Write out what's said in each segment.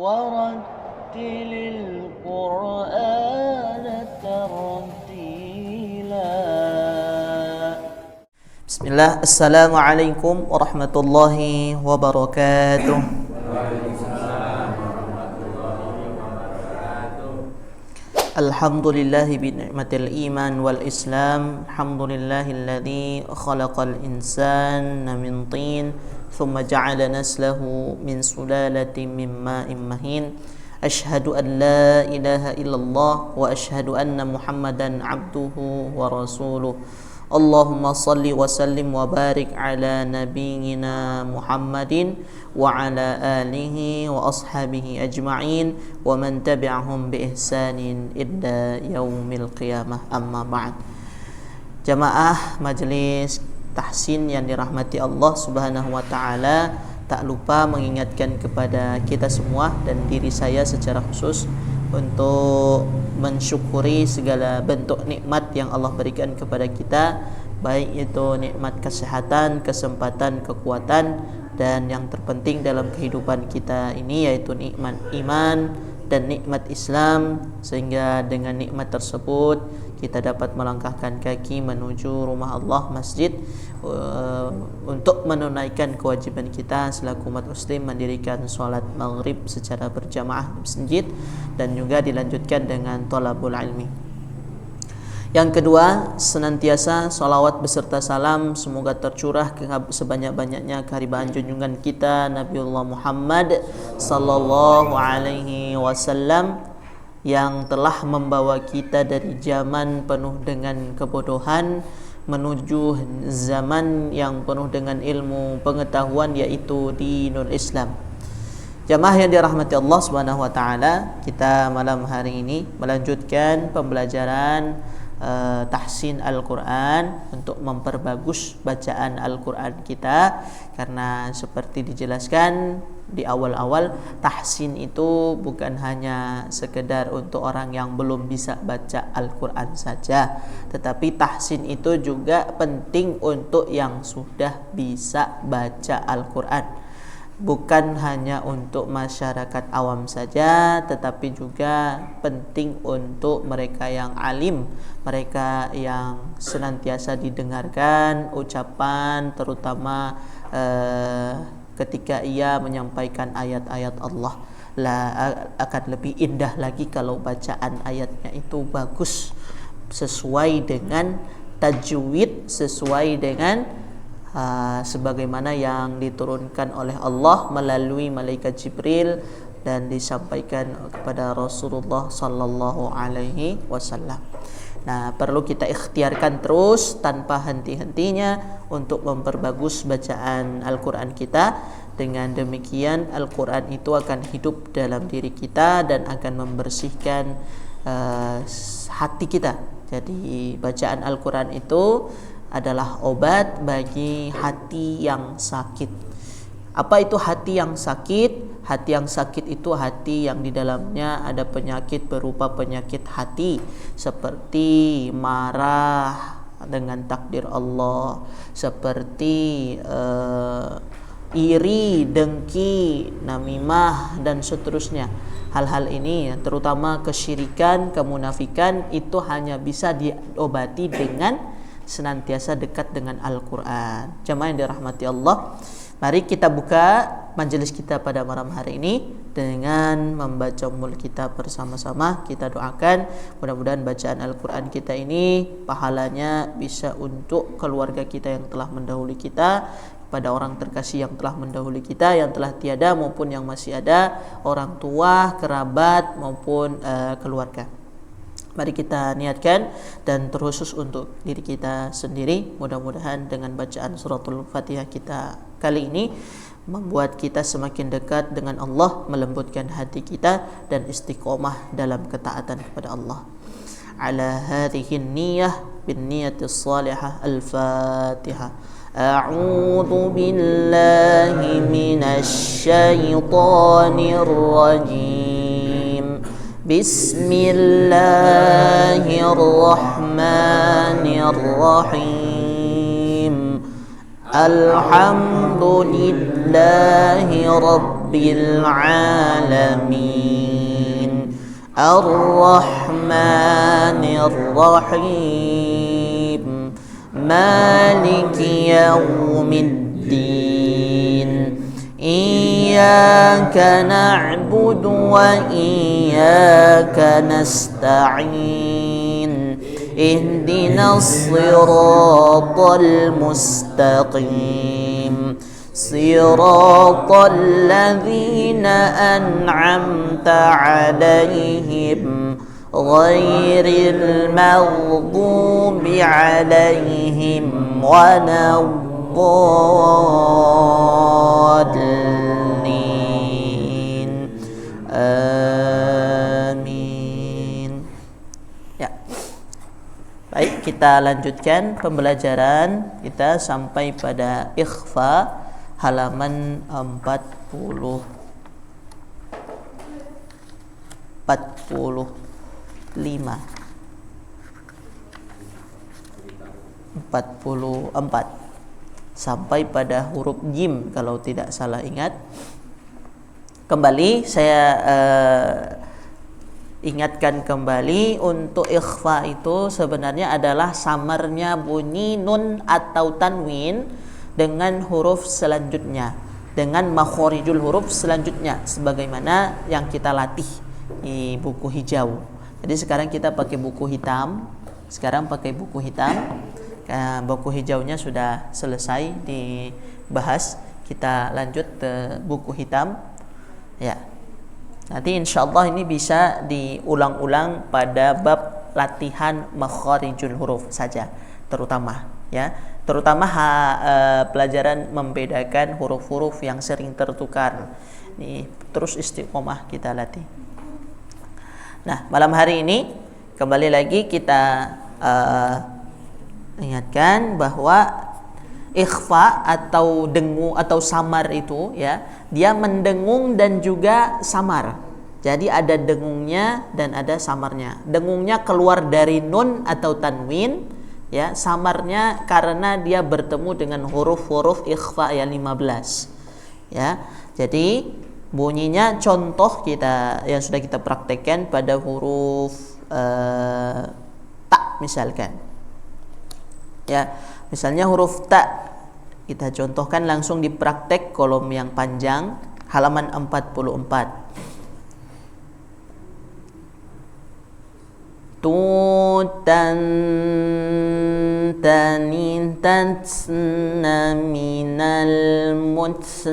ورتل القرآن ترتيلا. بسم الله. السلام عليكم ورحمة الله وبركاته. الحمد لله بنعمة الإيمان والإسلام. الحمد لله الذي خلق الإنسان من طين ثم جعل نسله من سلالة من ماء مهين. أشهد أن لا إله إلا الله وأشهد أن محمدا عبده ورسوله. اللهم صل وسلم وبارك على نبينا محمد وعلى آله وأصحابه أجمعين ومن تبعهم بإحسان إلى يوم القيامة. أما بعد. Jamaah majelis tahsin yang dirahmati Allah Subhanahu wa taala, tak lupa mengingatkan kepada kita semua dan diri saya secara khusus untuk mensyukuri segala bentuk nikmat yang Allah berikan kepada kita, baik itu nikmat kesehatan, kesempatan, kekuatan, dan yang terpenting dalam kehidupan kita ini yaitu nikmat iman dan nikmat Islam, sehingga dengan nikmat tersebut kita dapat melangkahkan kaki menuju rumah Allah, masjid, untuk menunaikan kewajiban kita selaku umat muslim, mendirikan sholat maghrib secara berjamaah di masjid, dan juga dilanjutkan dengan thalabul ilmi. Yang kedua, senantiasa salawat beserta salam semoga tercurah sebanyak-banyaknya kehadiran junjungan kita Nabiullah Muhammad sallallahu alaihi wasallam, yang telah membawa kita dari zaman penuh dengan kebodohan menuju zaman yang penuh dengan ilmu pengetahuan, yaitu dinul Islam. Jamaah yang dirahmati Allah Subhanahu wa taala, kita malam hari ini melanjutkan pembelajaran tahsin Al-Quran untuk memperbagus bacaan Al-Quran kita, karena seperti dijelaskan di awal-awal, tahsin itu bukan hanya sekedar untuk orang yang belum bisa baca Al-Quran saja, tetapi tahsin itu juga penting untuk yang sudah bisa baca Al-Quran. Bukan hanya untuk masyarakat awam saja, tetapi juga penting untuk mereka yang alim, mereka yang senantiasa didengarkan ucapan, terutama ketika ia menyampaikan ayat-ayat Allah. Akan lebih indah lagi kalau bacaan ayatnya itu bagus, sesuai dengan tajwid, sesuai dengan sebagaimana yang diturunkan oleh Allah melalui malaikat Jibril dan disampaikan kepada Rasulullah sallallahu alaihi wasallam. Nah, perlu kita ikhtiarkan terus tanpa henti-hentinya untuk memperbagus bacaan Al-Quran kita. Dengan demikian Al-Quran itu akan hidup dalam diri kita dan akan membersihkan hati kita. Jadi bacaan Al-Quran itu adalah obat bagi hati yang sakit. Apa itu hati yang sakit? Hati yang sakit itu hati yang di dalamnya ada penyakit berupa penyakit hati, seperti marah dengan takdir Allah, seperti iri, dengki, namimah, dan seterusnya. Hal-hal ini, terutama kesyirikan, kemunafikan, itu hanya bisa diobati dengan senantiasa dekat dengan Al-Quran. Jamaah yang dirahmati Allah, mari kita buka majelis kita pada malam hari ini dengan membaca Ummul Kitab bersama-sama. Kita doakan mudah-mudahan bacaan Al-Quran kita ini pahalanya bisa untuk keluarga kita yang telah mendahului kita, pada orang terkasih yang telah mendahului kita, yang telah tiada maupun yang masih ada, orang tua, kerabat maupun keluarga. Mari kita niatkan, dan terkhusus untuk diri kita sendiri, mudah-mudahan dengan bacaan suratul Fatihah kita kali ini membuat kita semakin dekat dengan Allah, melembutkan hati kita dan istiqomah dalam ketaatan kepada Allah. Ala hadhihi niyyah bin niyatis salihah. Al-Fatihah. A'udzu billahi minasy syaithanir rajim. Bismillahirrahmanirrahim. Alhamdulillahi rabbil rabbil alamin ar-rahmanir rahim maliki yaumiddin iyyaka na'budu wa iyyaka nasta'in ihdinas siratal mustaqim siratal ladzina an'amta 'alaihim ghairil maghdubi 'alaihim waladdallin. Amin. Ya. Baik, kita lanjutkan pembelajaran kita sampai pada ikhfa halaman 45. Sampai pada huruf jim kalau tidak salah ingat. Kembali saya ingatkan kembali, untuk ikhfa itu sebenarnya adalah samarnya bunyi nun atau tanwin dengan huruf selanjutnya, dengan makhorijul huruf selanjutnya, sebagaimana yang kita latih di buku hijau. Jadi sekarang kita pakai buku hitam. Buku hijaunya sudah selesai dibahas. Kita lanjut ke buku hitam. Ya. Nanti insyaallah ini bisa diulang-ulang pada bab latihan makharijul huruf saja, terutama pelajaran membedakan huruf-huruf yang sering tertukar. Ini terus istiqomah kita latih. Nah, malam hari ini kembali lagi kita ingatkan bahwa ikhfa atau dengung atau samar itu ya, dia mendengung dan juga samar. Jadi ada dengungnya dan ada samarnya. Dengungnya keluar dari nun atau tanwin, ya, samarnya karena dia bertemu dengan huruf-huruf ikhfa yang 15. Ya. Jadi bunyinya contoh kita yang sudah kita praktekkan pada huruf ta misalkan. Ya, misalnya huruf ta kita contohkan langsung di praktek kolom yang panjang halaman 44. Tutan tanin tansna minal muslimati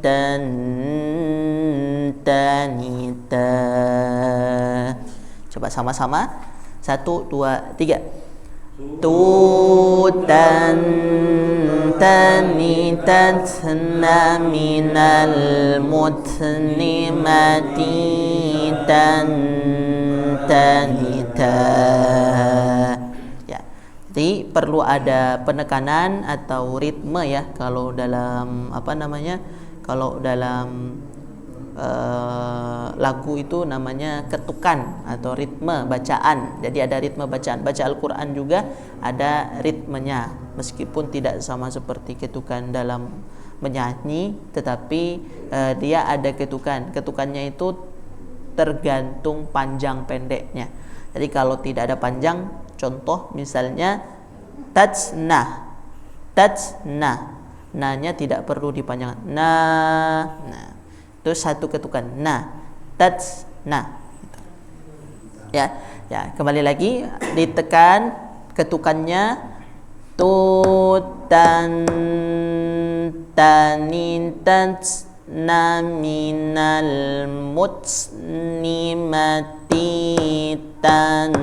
tan tanita. Coba sama-sama. 1, 2, 3. Tutan tani tansna minal muslimati tan tanita. Ya. Jadi perlu ada penekanan atau ritme ya, kalau dalam kalau dalam lagu itu namanya ketukan atau ritme bacaan. Jadi ada ritme bacaan. Baca Al-Quran juga ada ritmenya, meskipun tidak sama seperti ketukan dalam menyanyi, tetapi dia ada ketukan. Ketukannya itu tergantung panjang pendeknya. Jadi kalau tidak ada panjang, contoh misalnya tajna, nanya tidak perlu dipanjangkan. Nah, itu satu ketukan. Tajna. Ya, kembali lagi ditekan ketukannya. Tutan tanin tajna minal muslimati tan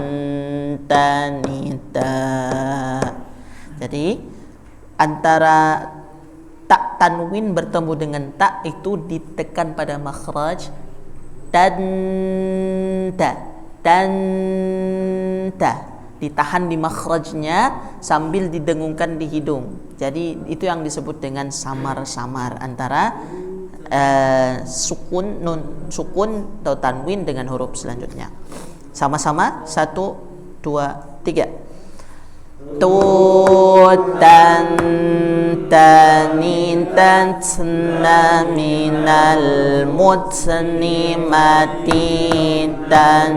tanita. Jadi antara tak tanwin bertemu dengan tak itu ditekan pada makhraj tanta, ditahan di makhrajnya sambil didengungkan di hidung. Jadi itu yang disebut dengan samar-samar antara sukun atau tanwin dengan huruf selanjutnya. Sama-sama 1, 2, 3. tutan tanin tansna minal mutnimati tan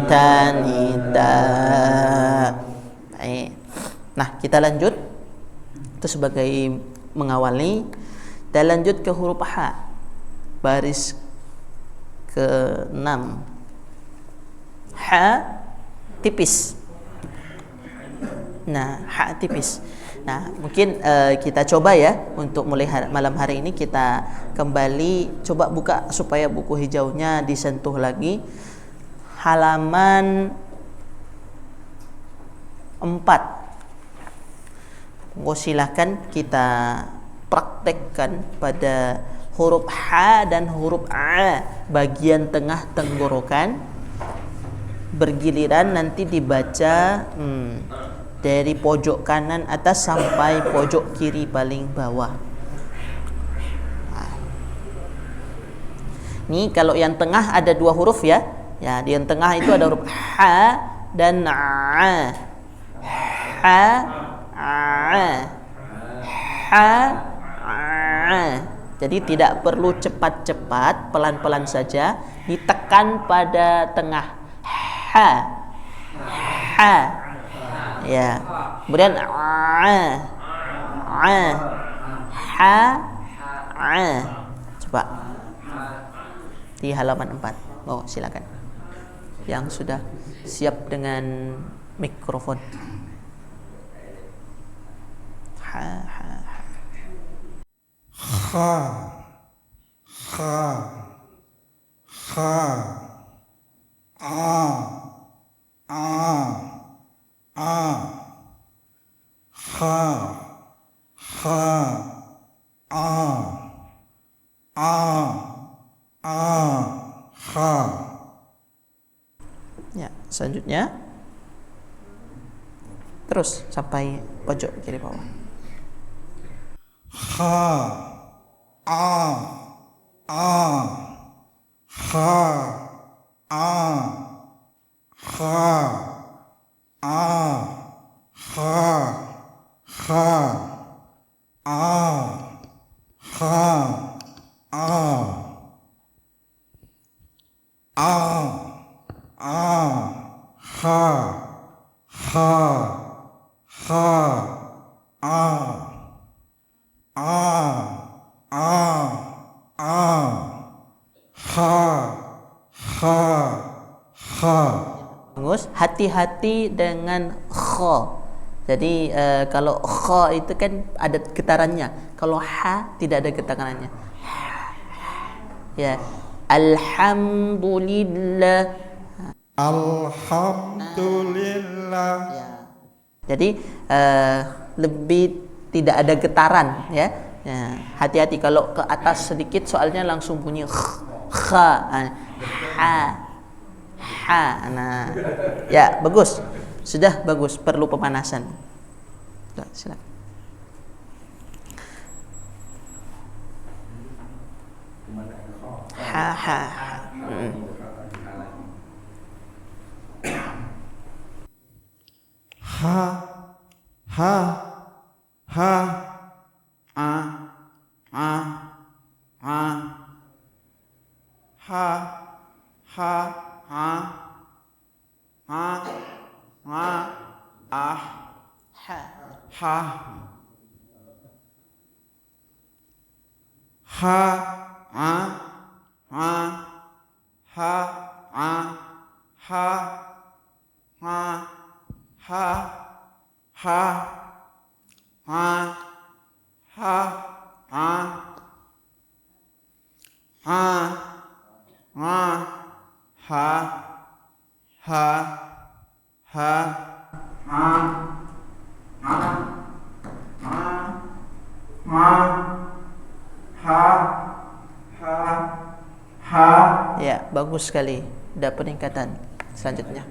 tanita. Nah, kita lanjut. Itu sebagai mengawali. Kita lanjut ke huruf H, baris ke-6. H tipis. Nah, H tipis. Nah, mungkin kita coba ya untuk mulai malam hari ini kita kembali coba buka supaya buku hijaunya disentuh lagi. Halaman 4. Silakan kita praktekkan pada huruf H dan huruf A bagian tengah tenggorokan bergiliran, nanti dibaca dari pojok kanan atas sampai pojok kiri paling bawah. Ini kalau yang tengah ada 2 huruf ya. Ya, di yang tengah itu ada huruf H dan A. H A. Jadi tidak perlu cepat-cepat, pelan-pelan saja, ditekan pada tengah. H. Ya. Kemudian H. Coba di halaman 4. Oh, silakan. Yang sudah siap dengan mikrofon. Ya, selanjutnya terus sampai pojok kiri bawah. Hati-hati dengan kha. Jadi kalau kha itu kan ada getarannya. Kalau ha tidak ada getarannya. Ya. Alhamdulillah. Alhamdulillah. Ya. Jadi lebih tidak ada getaran ya. Ya, hati-hati kalau ke atas sedikit soalnya langsung bunyi kha. Ha. Nah, ya bagus, sudah bagus, perlu pemanasan. Silakan. Ha. Ya, bagus sekali. Ada peningkatan. Selanjutnya.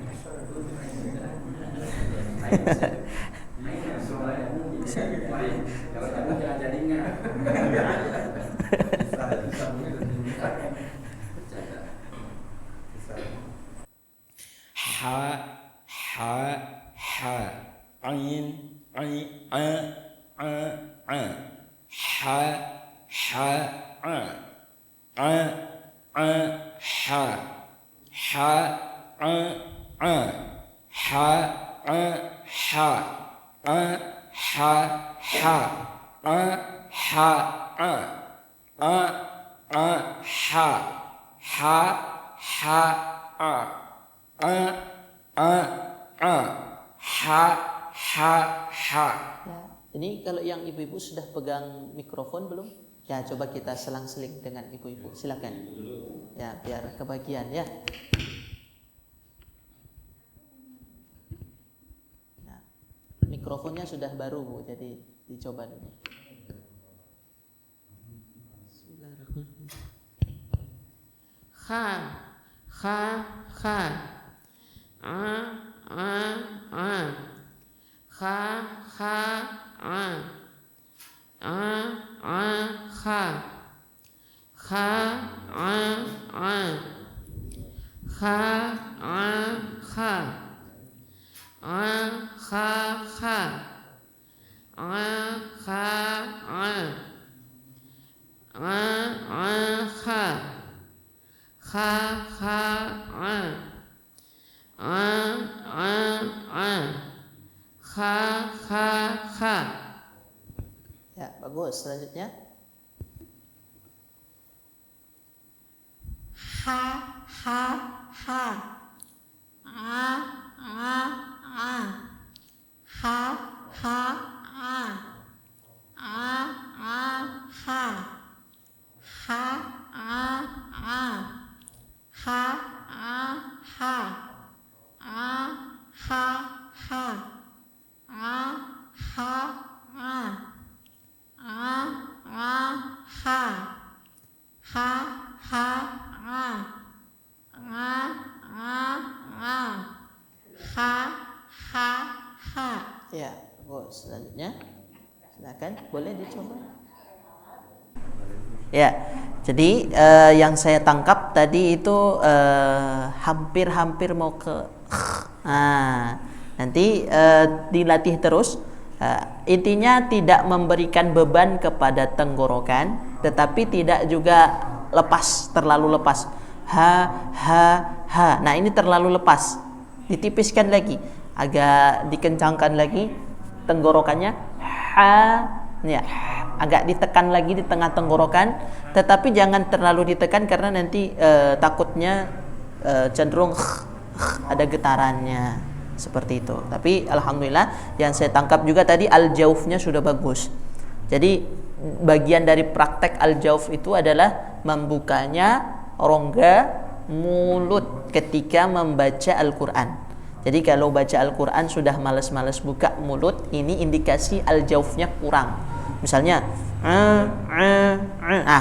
Ini kalau yang ibu-ibu sudah pegang mikrofon belum? Ya, coba kita selang-seling dengan ibu-ibu. Silakan. Ya, biar kebagian ya. Nah, mikrofonnya sudah baru Bu, jadi dicoba dulu. Ya, bagus. Selanjutnya. Ya, bagus. Selanjutnya. Silakan, boleh dicoba. Ya, jadi yang saya tangkap tadi itu hampir-hampir mau ke nanti dilatih terus. Intinya tidak memberikan beban kepada tenggorokan, tetapi tidak juga terlalu lepas. Ha. Nah, ini terlalu lepas. Ditipiskan lagi, agak dikencangkan lagi tenggorokannya. Ya, agak ditekan lagi di tengah tenggorokan, tetapi jangan terlalu ditekan karena nanti takutnya cenderung ada getarannya seperti itu. Tapi alhamdulillah yang saya tangkap juga tadi al-jaufnya sudah bagus. Jadi bagian dari praktek al-jauf itu adalah membukanya rongga mulut ketika membaca Al-Qur'an. Jadi kalau baca Al-Qur'an sudah malas-malas buka mulut, ini indikasi al-jaufnya kurang. Misalnya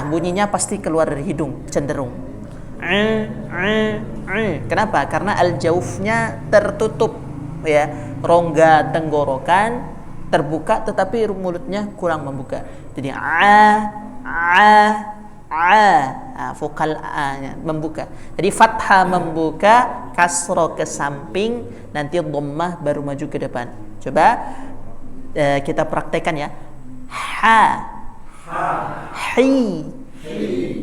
bunyinya pasti keluar dari hidung cenderung. Kenapa? Karena al-jaufnya tertutup ya, rongga tenggorokan terbuka tetapi mulutnya kurang membuka. Jadi vokal a-nya membuka. Jadi fathah membuka, kasroh ke samping, nanti dhammah baru maju ke depan. Coba kita praktekkan ya. Hi,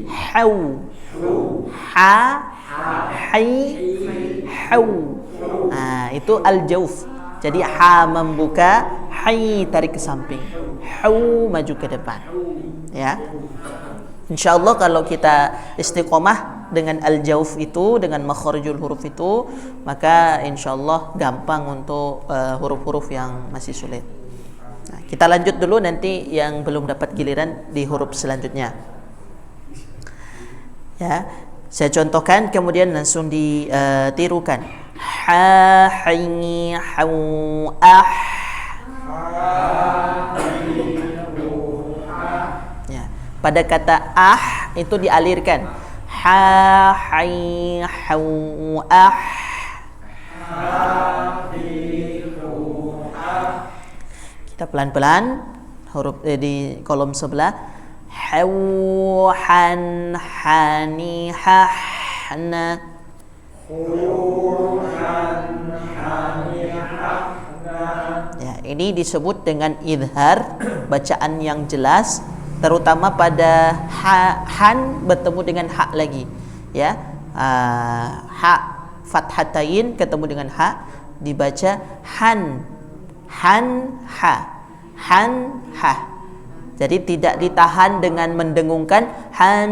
hau, hi, hau. Nah, itu al-jauf. Jadi ha membuka, hi tarik ke samping, hau maju ke depan. Ya. Insyaallah kalau kita istiqomah dengan al-jauf itu, dengan makharijul huruf itu, maka insyaallah gampang untuk huruf-huruf yang masih sulit. Nah, kita lanjut dulu, nanti yang belum dapat giliran di huruf selanjutnya. Ya, saya contohkan kemudian langsung ditirukan. Ha, hi, hau, ah. Pada kata ah itu dialirkan. Ha, hai, hau, ah. Kita pelan-pelan huruf di kolom sebelah. Hau, han, hani, hahna. Ya, ini disebut dengan idhar, bacaan yang jelas. terutama pada han bertemu dengan ha lagi, ya. Ha fathatain ketemu dengan ha dibaca han ha. Jadi tidak ditahan dengan mendengungkan han,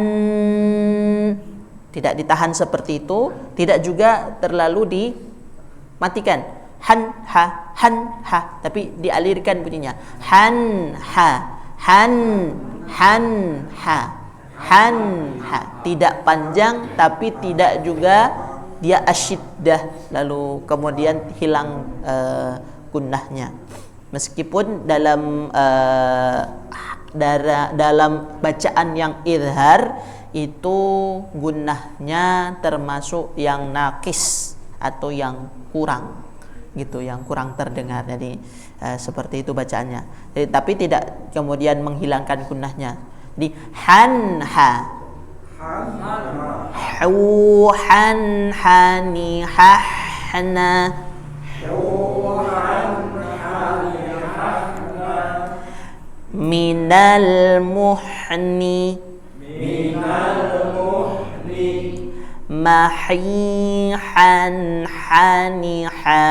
tidak ditahan seperti itu, tidak juga terlalu dimatikan han ha, tapi dialirkan bunyinya han ha, tidak panjang tapi tidak juga dia asyiddah lalu kemudian hilang gunnahnya, meskipun dalam bacaan yang idhar itu gunnahnya termasuk yang nakis atau yang kurang gitu, yang kurang terdengar. Jadi seperti itu bacaannya. Jadi, tapi tidak kemudian menghilangkan gunnahnya. Di han ha, hu han hani ha hana, minal muhni mahihan haniha.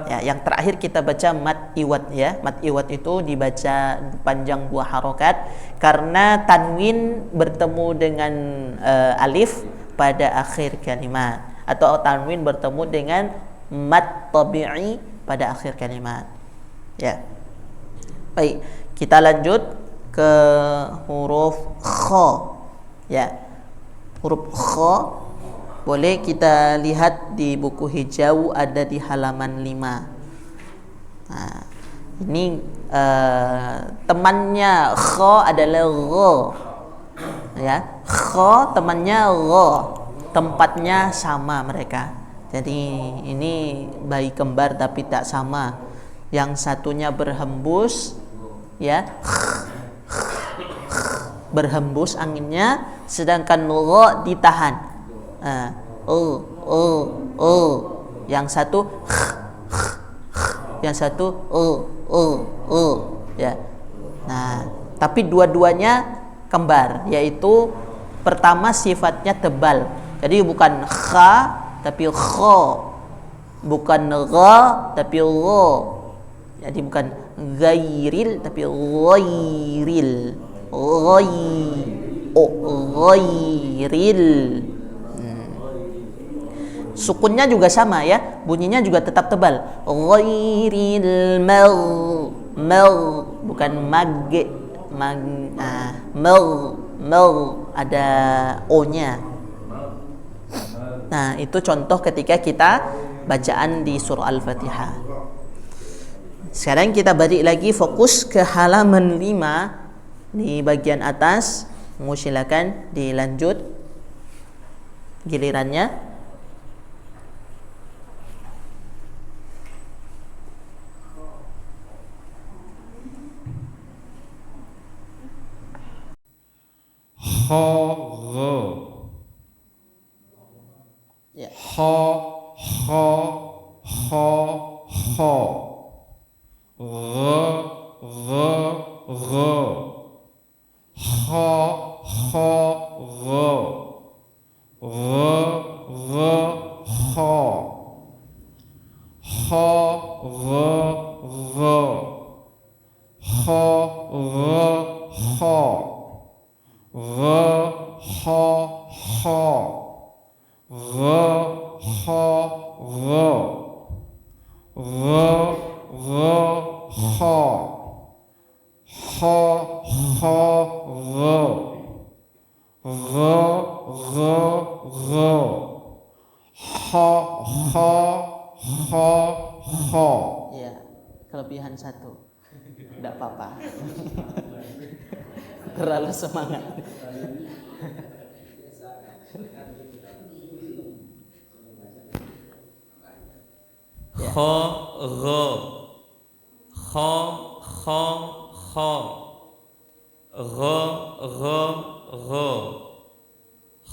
Ya, yang terakhir kita baca mat iwat, ya. Mat iwat itu dibaca panjang 2 harokat karena tanwin bertemu dengan alif pada akhir kalimat, atau tanwin bertemu dengan mat tabi'i pada akhir kalimat. Ya. Baik, kita lanjut ke huruf kha. Ya. Huruf kha boleh kita lihat di buku hijau, ada di halaman 5. Nah, ini temannya kha adalah gha. Ya, kha temannya gha. Tempatnya sama mereka. Jadi ini bayi kembar tapi tak sama. Yang satunya berhembus, ya, berhembus anginnya, sedangkan gha ditahan. Yang satu ya. Nah, tapi dua-duanya kembar, yaitu pertama sifatnya tebal. Jadi bukan kha tapi kha, bukan gha tapi gha. Jadi bukan ghairil tapi ghairil. Ghairil. Sukunnya juga sama, ya. Bunyinya juga tetap tebal. Ghairil bukan mag. Ada o-nya. Nah, itu contoh ketika kita bacaan di surah Al-Fatihah. Sekarang kita balik lagi fokus ke halaman 5 di bagian atas. Silakan dilanjut gilirannya. ha gha, Ya. ha ha ha ha, gha gha gha, ha ha gha, gha gha ha, ha gha gha, ha gha ha, gha ha ha, gha ha gha, gha gha ha, ha ha gha, gha gha gha, ha ha ha ha. Ya, kelebihan satu. Tidak apa-apa. Terlalu semangat. kha gha, kha kha kha, gha gha gha,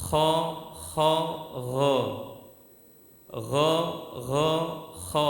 kha kha gha, gha gha kha,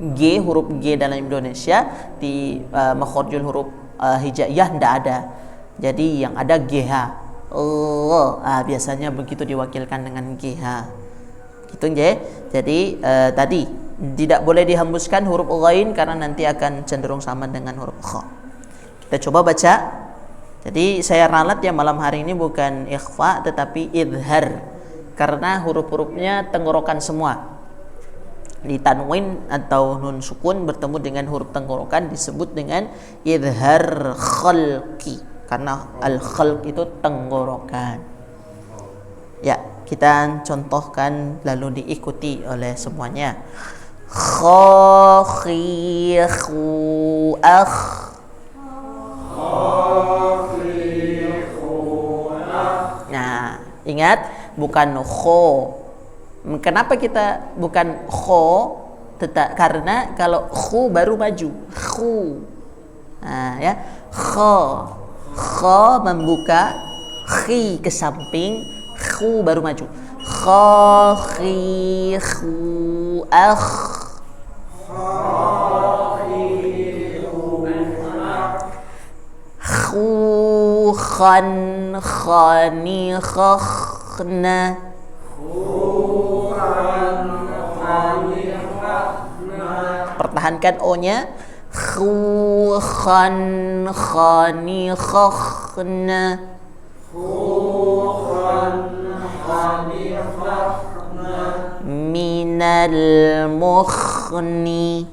G, huruf G dalam Indonesia di makhrajul huruf hijaiyah tidak ada. Jadi yang ada GH. Biasanya begitu diwakilkan dengan GH. Gitu nggih. Jadi tadi tidak boleh dihembuskan huruf ghain karena nanti akan cenderung sama dengan huruf kha. Kita coba baca. Jadi saya ralat ya malam hari ini bukan ikhfa tetapi idhar karena huruf-hurufnya tenggorokan semua. Di tanwin atau nun sukun bertemu dengan huruf tenggorokan disebut dengan idhar khalqi karena al-khalq itu tenggorokan. Ya, kita contohkan lalu diikuti oleh semuanya. Kha khi khu akh. Nah, ingat bukan kho. Kenapa kita bukan kho? Karena kalau khu baru maju. Khu. Nah, ya. Kho membuka, khi ke samping, khu baru maju. Kha khi khu akh. Khu khan khani khakhna. Pertahankan O-nya. Khu khan khani khakhna. Minal mukhni.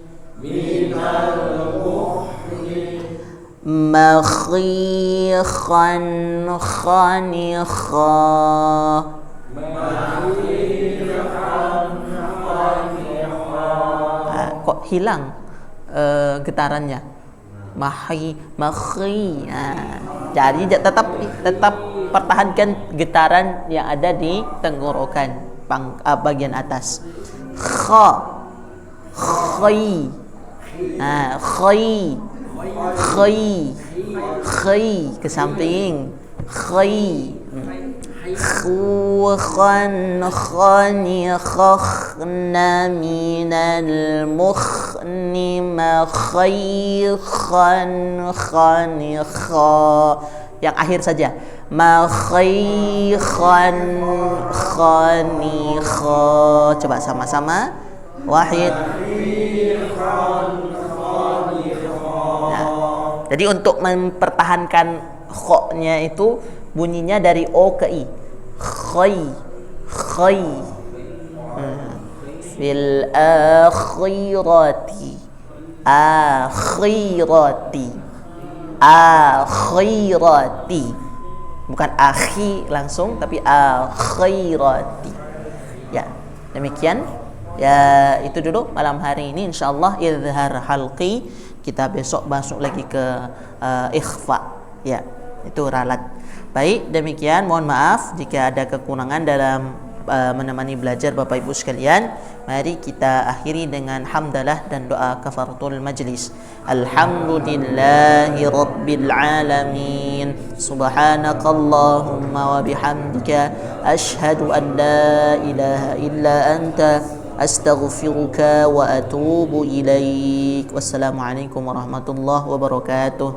Makhikhan khanikha. Kok hilang getarannya? Mahi. Jadi tetap pertahankan getaran yang ada di tenggorokan bagian atas. Kha, khai, khai ke samping. Khai. Khu khan khani khakhna minal mukhni makhaykhan khani kha. Yang akhir saja. Makhaykhan khani kha. Coba sama-sama. Wahid. Nah, jadi untuk mempertahankan kho-nya itu bunyinya dari O ke I. Khai. Fil akhirati. Akhirati. Bukan akhi langsung tapi akhirati. Ya, demikian. Ya, itu dulu malam hari ini insyaallah izhar halqi. Kita besok masuk lagi ke ikhfa. Ya, itu ralat. Baik, demikian. Mohon maaf jika ada kekurangan dalam menemani belajar Bapak Ibu sekalian. Mari kita akhiri dengan hamdalah dan doa kafaratul majlis. Alhamdulillahi rabbil alamin. Subhanakallahumma wa bihamdika asyhadu an la ilaha illa anta astaghfiruka wa atubu ilaik. Wassalamualaikum warahmatullahi wabarakatuh.